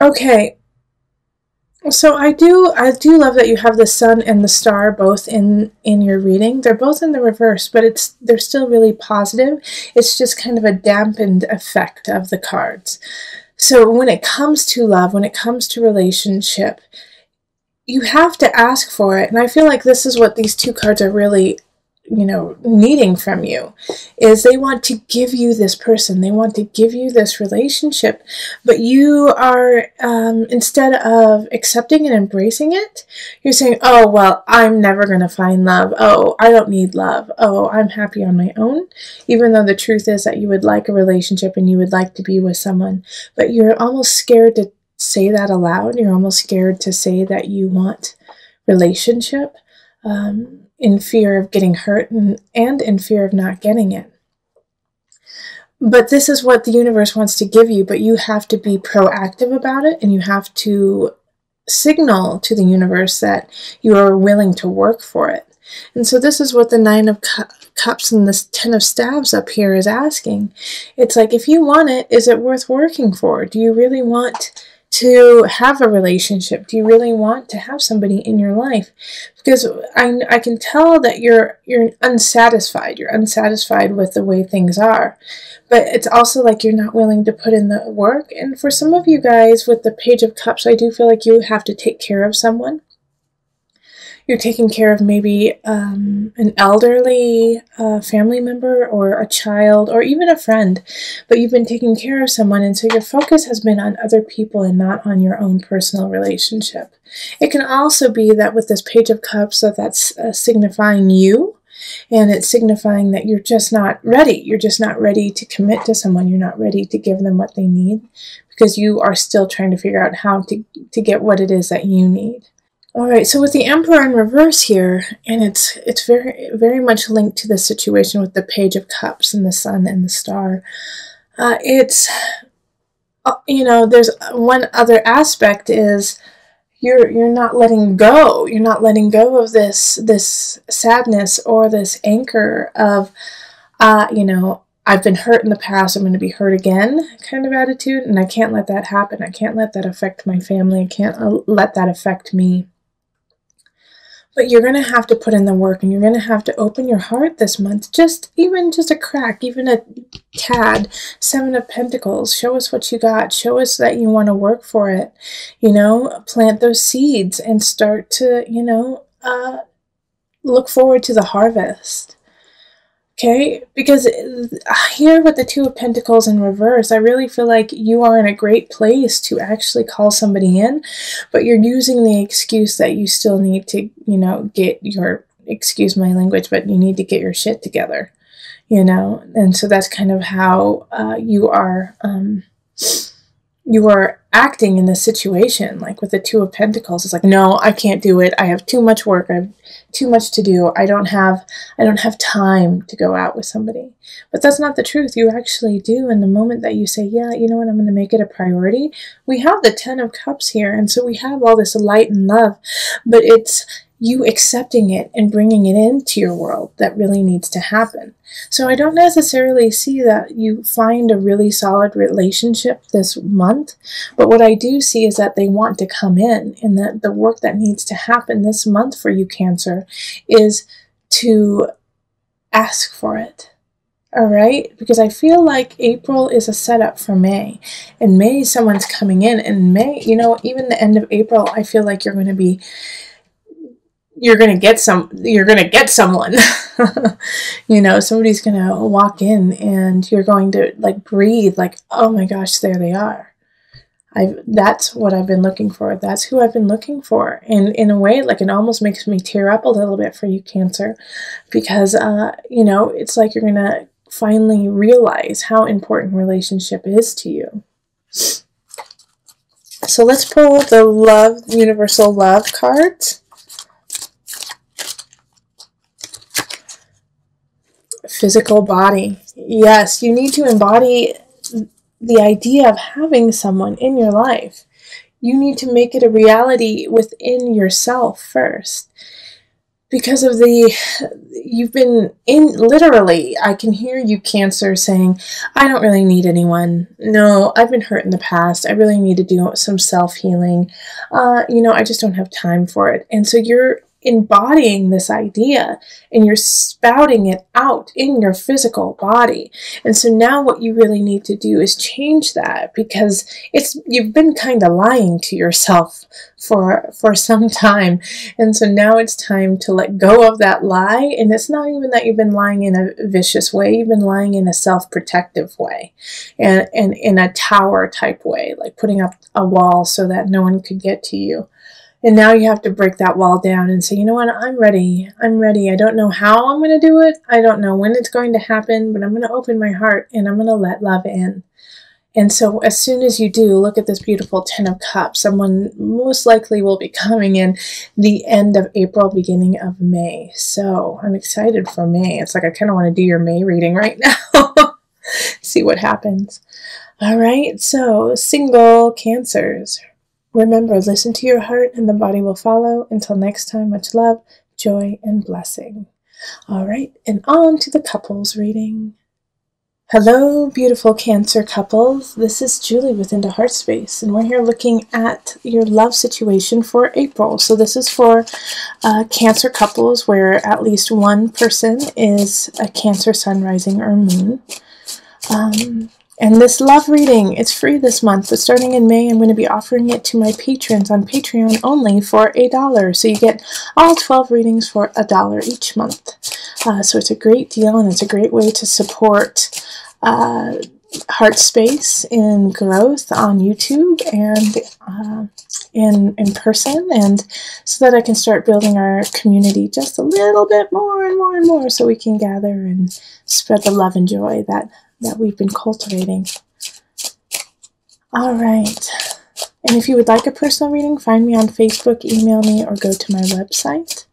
Okay, so I do love that you have the sun and the star both in your reading. They're both in the reverse, but they're still really positive. It's just kind of a dampened effect of the cards. So when it comes to love, when it comes to relationship, you have to ask for it. And I feel like this is what these two cards are really, needing from you, is they want to give you this person. They want to give you this relationship, but you are, instead of accepting and embracing it, you're saying, oh, well, I'm never going to find love. Oh, I don't need love. Oh, I'm happy on my own. Even though the truth is that you would like a relationship and you would like to be with someone, but you're almost scared to say that aloud. You're almost scared to say that you want relationship, in fear of getting hurt and in fear of not getting it. But this is what the universe wants to give you, but you have to be proactive about it, and you have to signal to the universe that you are willing to work for it. And so this is what the Nine of Cups and this Ten of Staves up here is asking. It's like, if you want it, is it worth working for? Do you really want to have a relationship? Do you really want to have somebody in your life? Because I can tell that you're unsatisfied. You're unsatisfied with the way things are. But it's also like you're not willing to put in the work. And for some of you guys with the Page of Cups, I do feel like you have to take care of someone. You're taking care of maybe an elderly family member or a child or even a friend, but you've been taking care of someone, and so your focus has been on other people and not on your own personal relationship. It can also be that with this Page of Cups, that's signifying you, and it's signifying that you're just not ready. You're just not ready to commit to someone. You're not ready to give them what they need because you are still trying to figure out how to get what it is that you need. All right, so with the Emperor in reverse here, and it's very, very much linked to the situation with the Page of Cups and the Sun and the Star. There's one other aspect is you're not letting go. You're not letting go of this sadness or this anchor of, I've been hurt in the past, I'm going to be hurt again kind of attitude, and I can't let that happen. I can't let that affect my family. I can't let that affect me. But you're going to have to put in the work, and you're going to have to open your heart this month. Even just a crack, even a tad. Seven of Pentacles. Show us what you got. Show us that you want to work for it. Plant those seeds and start to, look forward to the harvest. Okay, because here with the Two of Pentacles in reverse, I really feel like you are in a great place to actually call somebody in, but you're using the excuse that you still need to, get your, excuse my language, but you need to get your shit together, and so that's kind of how you are acting in this situation. Like with the Two of Pentacles, it's like, no, I can't do it. I have too much work. I have too much to do. I don't have time to go out with somebody. But that's not the truth. You actually do. And the moment that you say, yeah, you know what, I'm going to make it a priority. We have the Ten of Cups here. And so we have all this light and love, but it's you accepting it and bringing it into your world that really needs to happen. So I don't necessarily see that you find a really solid relationship this month, but what I do see is that they want to come in, and that the work that needs to happen this month for you, Cancer, is to ask for it. All right? Because I feel like April is a setup for May, and May someone's coming in, and May, even the end of April, I feel like you're going to get someone. Somebody's going to walk in, and you're going to breathe like, oh my gosh, there they are. That's what I've been looking for. That's who I've been looking for. And in a way, it almost makes me tear up a little bit for you, Cancer, because, it's like you're going to finally realize how important relationship is to you. So let's pull the Universal Love cards. Physical body. Yes, you need to embody the idea of having someone in your life. You need to make it a reality within yourself first. because of you've been literally, I can hear you, Cancer, saying, I don't really need anyone. No, I've been hurt in the past. I really need to do some self-healing. I just don't have time for it. And so you're embodying this idea and you're spouting it out in your physical body. And so now what you really need to do is change that, because you've been kind of lying to yourself for some time. And so now it's time to let go of that lie. And it's not even that you've been lying in a vicious way. You've been lying in a self-protective way, and in a tower type way, like putting up a wall so that no one could get to you. And now you have to break that wall down and say, you know what, I'm ready. I'm ready. I don't know how I'm going to do it. I don't know when it's going to happen, but I'm going to open my heart and I'm going to let love in. And so as soon as you do, look at this beautiful 10 of Cups. Someone most likely will be coming in the end of April, beginning of May. So I'm excited for May. It's like I kind of want to do your May reading right now. See what happens. All right, so single Cancers. Remember, listen to your heart and the body will follow. Until next time, much love, joy, and blessing. All right, and on to the couples reading. Hello, beautiful Cancer couples. This is Julie with Into Heart Space, and we're here looking at your love situation for April. So this is for Cancer couples where at least one person is a Cancer sun, rising, or moon. And this love reading, it's free this month, but starting in May, I'm going to be offering it to my patrons on Patreon only for $1. So you get all 12 readings for $1 each month. So it's a great deal, and it's a great way to support Heart Space in growth on YouTube and in person, and so that I can start building our community just a little bit more and more and more, so we can gather and spread the love and joy that we've been cultivating. All right. And if you would like a personal reading, find me on Facebook, email me, or go to my website.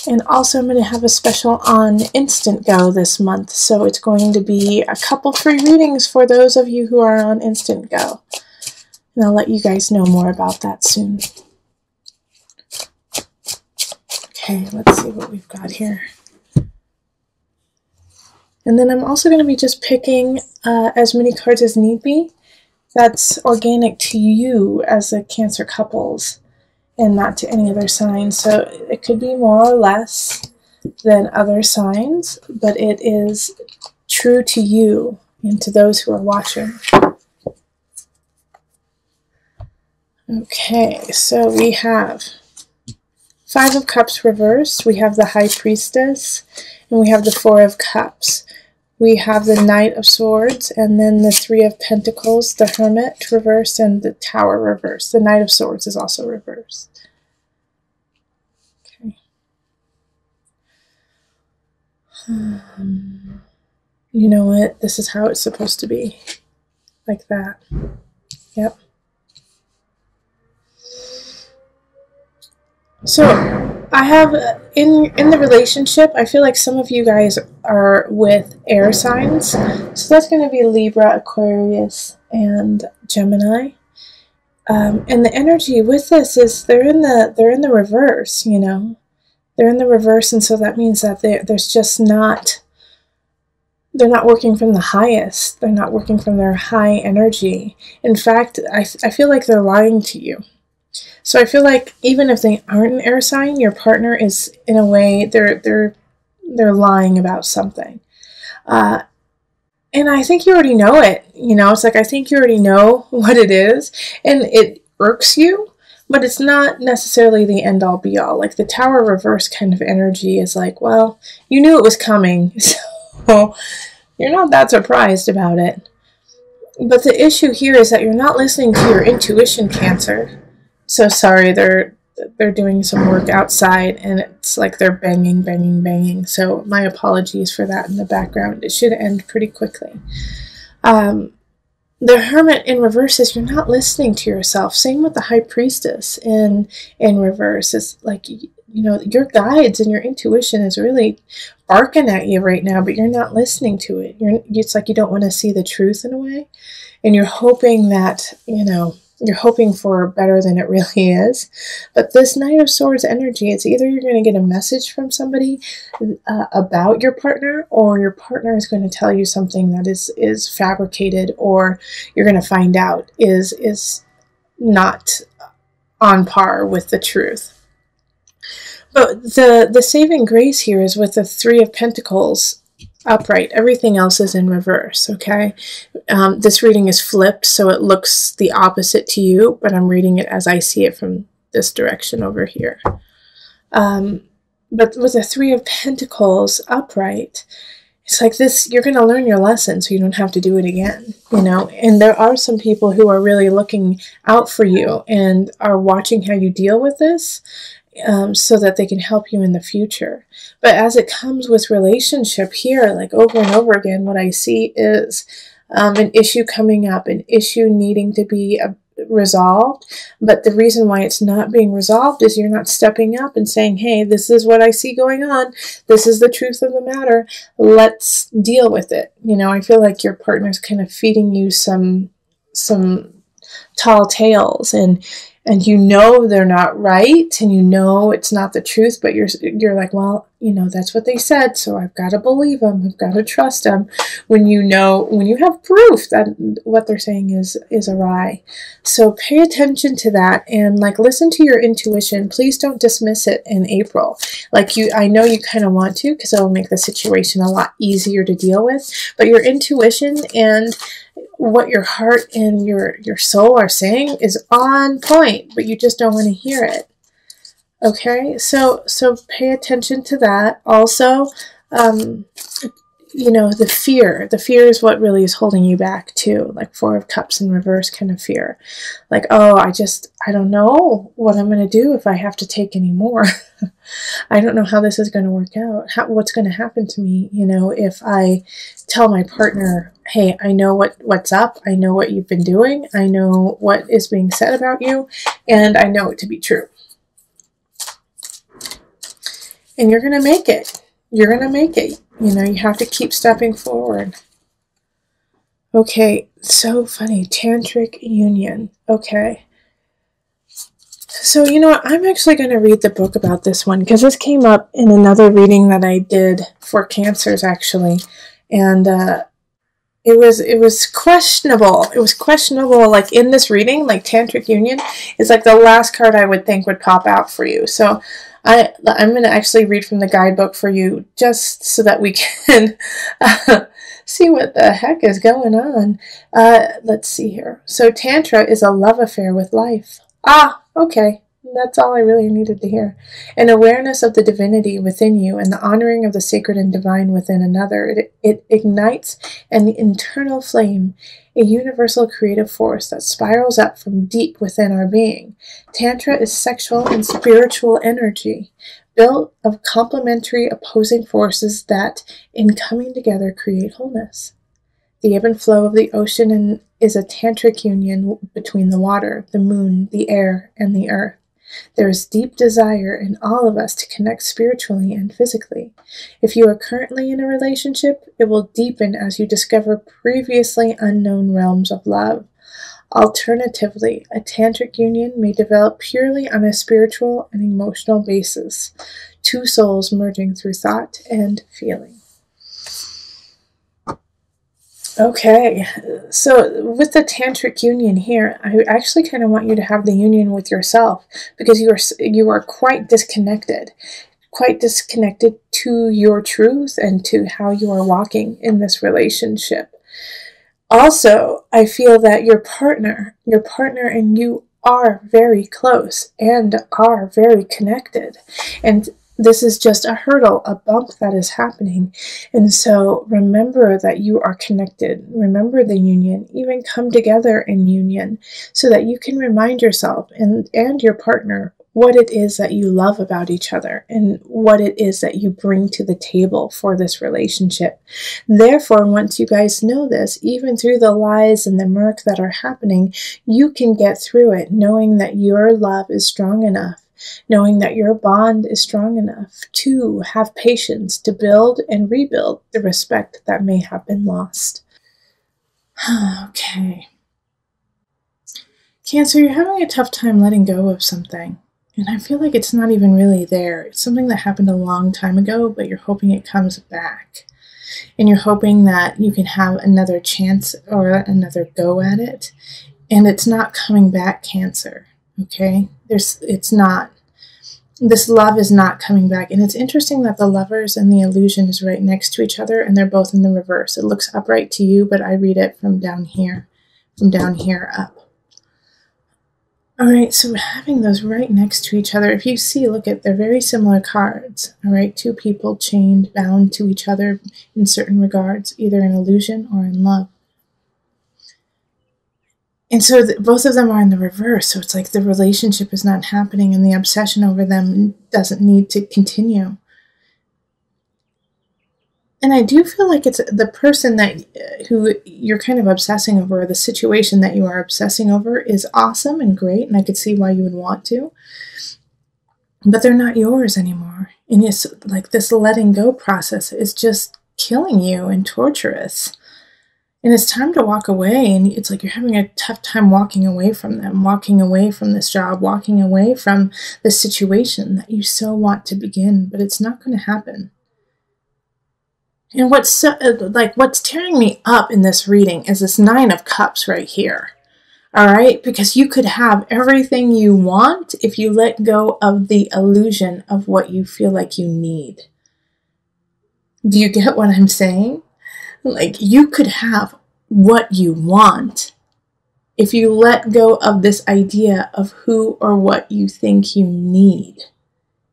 And also I'm going to have a special on Instant Go this month. So it's going to be a couple free readings for those of you who are on Instant Go. And I'll let you guys know more about that soon. Okay, let's see what we've got here. And then I'm also going to be just picking as many cards as need be. That's organic to you as a Cancer couples and not to any other sign. So it could be more or less than other signs, but it is true to you and to those who are watching. Okay, so we have 5 of Cups reversed, we have the High Priestess, and we have the 4 of Cups. We have the Knight of Swords, and then the 3 of Pentacles, the Hermit reversed, and the Tower reversed. The Knight of Swords is also reversed. Okay. You know what? This is how it's supposed to be. Like that. Yep. So I have in the relationship, I feel like some of you guys are with air signs. So that's going to be Libra, Aquarius, and Gemini. And the energy with this is they're in the reverse, you know. They're in the reverse, and so that means that there's just not, they're not working from the highest. They're not working from their high energy. In fact, I feel like they're lying to you. So I feel like even if they aren't an air sign, your partner is, in a way, they're lying about something. And I think you already know it. You know, it's like I think you already know what it is, and it irks you, but it's not necessarily the end-all be-all. Like the Tower reverse kind of energy is like, well, you knew it was coming, so you're not that surprised about it. But the issue here is that you're not listening to your intuition, Cancer. So sorry, they're doing some work outside, and it's like they're banging, banging, banging. So my apologies for that in the background. It should end pretty quickly. The Hermit in reverse is you're not listening to yourself. Same with the High Priestess in reverse. It's like, you know, your guides and your intuition is really barking at you right now, but you're not listening to it. It's like you don't want to see the truth in a way, and you're hoping that, you know, You're hoping for better than it really is. But this Knight of Swords energy, it's either you're going to get a message from somebody about your partner, or your partner is going to tell you something that is fabricated, or you're going to find out is not on par with the truth. But the saving grace here is with the Three of Pentacles upright. Everything else is in reverse, okay? This reading is flipped, so it looks the opposite to you, but I'm reading it as I see it from this direction over here. But with the Three of Pentacles upright, it's like this, you're going to learn your lesson so you don't have to do it again, you know? And there are some people who are really looking out for you and are watching how you deal with this, so that they can help you in the future. But as it comes with relationship here, like over and over again, what I see is an issue coming up, an issue needing to be resolved. But the reason why it's not being resolved is you're not stepping up and saying, hey, this is what I see going on. This is the truth of the matter. Let's deal with it. You know, I feel like your partner's kind of feeding you some tall tales, and you know they're not right, and you know it's not the truth, but you're like, well, you know, that's what they said, so I've got to believe them, I've got to trust them, when you have proof that what they're saying is awry. So pay attention to that, and like listen to your intuition. Please don't dismiss it in April. Like I know you kind of want to, because it will make the situation a lot easier to deal with, but your intuition and what your heart and your soul are saying is on point, but you just don't want to hear it. Okay, so pay attention to that. Also, you know, the fear is what really is holding you back too. Like Four of Cups in reverse kind of fear. Like, oh, I don't know what I'm going to do if I have to take any more. I don't know how this is going to work out. What's going to happen to me, you know, if I tell my partner, hey, I know what's up. I know what you've been doing. I know what is being said about you, and I know it to be true. And you're going to make it. You're going to make it. You know, you have to keep stepping forward. Okay, so funny. Tantric union. Okay. So, you know what? I'm actually going to read the book about this one, because this came up in another reading that I did for Cancers, actually. And it was questionable. It was questionable, like in this reading, like Tantric union is like the last card I would think would pop out for you. So I'm going to actually read from the guidebook for you, just so that we can see what the heck is going on. Let's see here. So Tantra is a love affair with life. Ah, okay. That's all I really needed to hear. An awareness of the divinity within you and the honoring of the sacred and divine within another. It ignites an internal flame, a universal creative force that spirals up from deep within our being. Tantra is sexual and spiritual energy, built of complementary opposing forces that, in coming together, create wholeness. The ebb and flow of the ocean is a tantric union between the water, the moon, the air, and the earth. There is deep desire in all of us to connect spiritually and physically. If you are currently in a relationship, it will deepen as you discover previously unknown realms of love. Alternatively, a tantric union may develop purely on a spiritual and emotional basis, two souls merging through thought and feeling. Okay, so with the tantric union here, I actually kind of want you to have the union with yourself, because you are quite disconnected to your truth and to how you are walking in this relationship. Also, I feel that your partner and you are very close and are very connected, and this is just a hurdle, a bump that is happening. And so remember that you are connected. Remember the union. Even come together in union so that you can remind yourself and your partner what it is that you love about each other and what it is that you bring to the table for this relationship. Therefore, once you guys know this, even through the lies and the murk that are happening, you can get through it knowing that your love is strong enough, knowing that your bond is strong enough to have patience to build and rebuild the respect that may have been lost. Okay. Cancer, you're having a tough time letting go of something. And I feel like it's not even really there. It's something that happened a long time ago, but you're hoping it comes back. And you're hoping that you can have another chance or another go at it. And it's not coming back, Cancer. Okay? It's not. This love is not coming back. And it's interesting that the Lovers and the Illusion is right next to each other, and they're both in the reverse. It looks upright to you, but I read it from down here up. All right, so having those right next to each other, if you see, look at, they're very similar cards. All right, two people chained, bound to each other in certain regards, either in illusion or in love. And so both of them are in the reverse. So it's like the relationship is not happening and the obsession over them doesn't need to continue. And I do feel like it's the person who you're kind of obsessing over, or the situation that you are obsessing over is awesome and great, and I could see why you would want to. But they're not yours anymore. And it's like this letting go process is just killing you and torturous. And it's time to walk away, and it's like you're having a tough time walking away from them, walking away from this job, walking away from the situation that you so want to begin, but it's not going to happen. And what's tearing me up in this reading is this Nine of Cups right here. All right? Because you could have everything you want if you let go of the illusion of what you feel like you need. Do you get what I'm saying? Like, you could have what you want if you let go of this idea of who or what you think you need.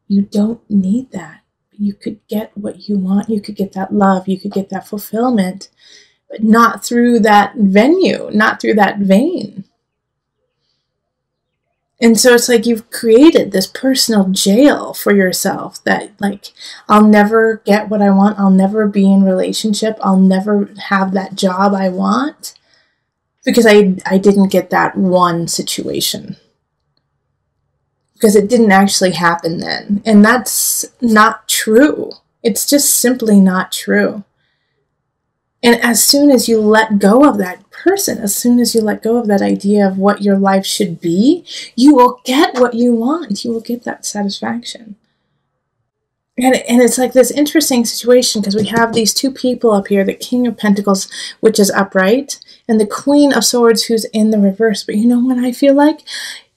You don't need that. You could get what you want. You could get that love. You could get that fulfillment, but not through that venue, not through that vein. And so it's like you've created this personal jail for yourself that, like, I'll never get what I want. I'll never be in relationship. I'll never have that job I want because I didn't get that one situation. Because it didn't actually happen then. And that's not true. It's just simply not true. And as soon as you let go of that person, as soon as you let go of that idea of what your life should be, you will get what you want. You will get that satisfaction. And it's like this interesting situation because we have these two people up here, the King of Pentacles, which is upright, and the Queen of Swords, who's in the reverse. But you know what I feel like?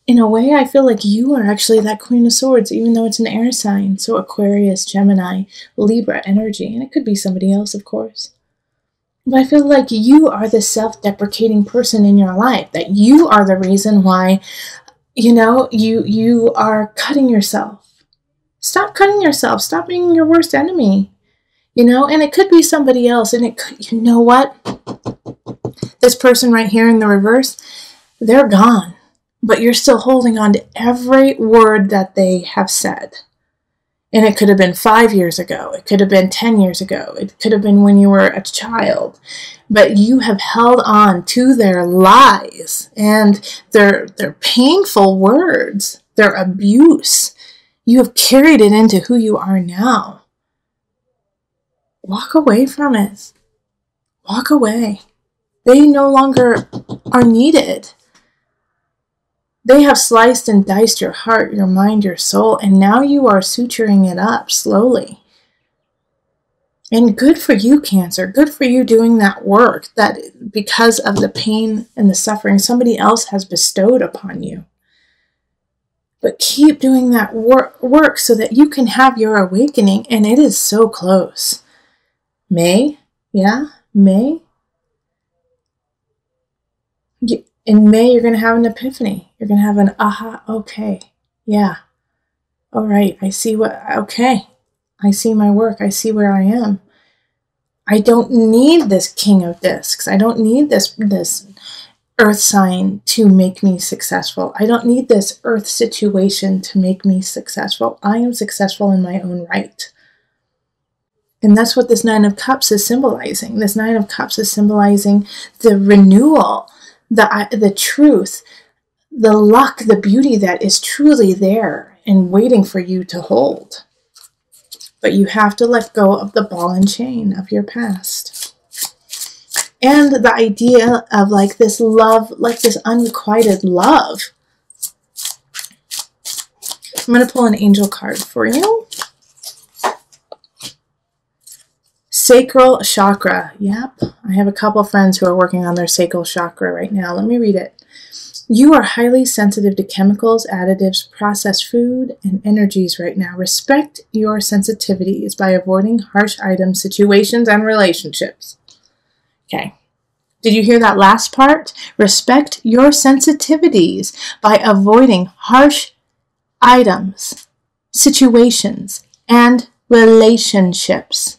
In a way, I feel like you are actually that Queen of Swords, even though it's an air sign. So Aquarius, Gemini, Libra energy. And it could be somebody else, of course. But I feel like you are the self-deprecating person in your life. That you are the reason why, you are cutting yourself. Stop cutting yourself. Stop being your worst enemy. And it could be somebody else. And it could, you know what? This person right here in the reverse, they're gone. But you're still holding on to every word that they have said. And it could have been 5 years ago. It could have been 10 years ago. It could have been when you were a child. But you have held on to their lies and their painful words, their abuse. You have carried it into who you are now. Walk away from it. Walk away. They no longer are needed. They have sliced and diced your heart, your mind, your soul, and now you are suturing it up slowly. And good for you, Cancer. Good for you doing that work that because of the pain and the suffering somebody else has bestowed upon you. But keep doing that work so that you can have your awakening, and it is so close. May? Yeah? May? In May, you're going to have an epiphany. You're going to have an aha, okay, yeah. All right, I see I see my work. I see where I am. I don't need this King of Discs. I don't need this earth sign to make me successful. I don't need this earth situation to make me successful. I am successful in my own right. And that's what this Nine of Cups is symbolizing. This Nine of Cups is symbolizing the renewal, the truth, the luck, the beauty that is truly there and waiting for you to hold. But you have to let go of the ball and chain of your past. And the idea of like this love, like this unrequited love. I'm going to pull an angel card for you. Sacral chakra. Yep. I have a couple friends who are working on their sacral chakra right now. Let me read it. You are highly sensitive to chemicals, additives, processed food, and energies right now. Respect your sensitivities by avoiding harsh items, situations, and relationships. Okay. Did you hear that last part? Respect your sensitivities by avoiding harsh items, situations, and relationships.